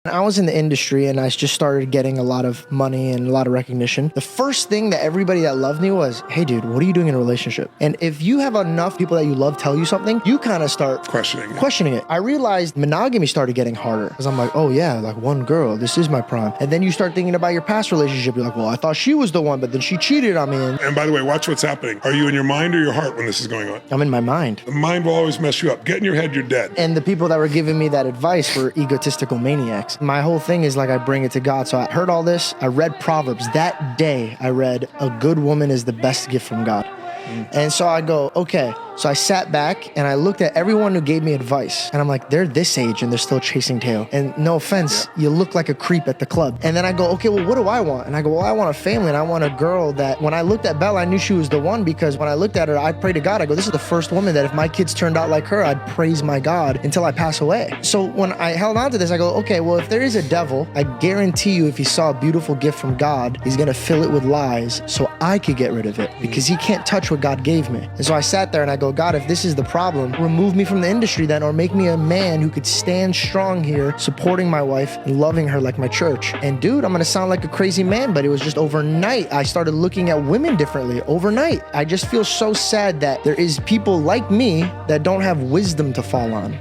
I was in the industry and I just started getting a lot of money and a lot of recognition. The first thing that everybody that loved me was, hey dude, what are you doing in a relationship? And if you have enough people that you love tell you something, you kind of start questioning it. I realized monogamy started getting harder because I'm like, oh yeah, like one girl, this is my prime. And then you start thinking about your past relationship. You're like, well, I thought she was the one, but then she cheated on me. And by the way, watch what's happening. Are you in your mind or your heart when this is going on? I'm in my mind. The mind will always mess you up. Get in your head, you're dead. And the people that were giving me that advice were egotistical maniacs. My whole thing is like I bring it to God. So I heard all this. I read Proverbs. That day I read, a good woman is the best gift from God. And so I go, okay. So I sat back and I looked at everyone who gave me advice. And I'm like, they're this age and they're still chasing tail. And no offense, you look like a creep at the club. And then I go, okay, well, what do I want? And I go, well, I want a family and I want a girl that when I looked at Bella, I knew she was the one because when I looked at her, I prayed to God. I go, this is the first woman that if my kids turned out like her, I'd praise my God until I pass away. So when I held on to this, I go, okay, well, if there is a devil, I guarantee you if he saw a beautiful gift from God, he's going to fill it with lies so I could get rid of it because he can't touch what God gave me. And so I sat there and I go, God, if this is the problem, remove me from the industry then, or make me a man who could stand strong here, supporting my wife and loving her like my church. And dude, I'm gonna sound like a crazy man, but it was just overnight. I started looking at women differently overnight. I just feel so sad that there is people like me that don't have wisdom to fall on.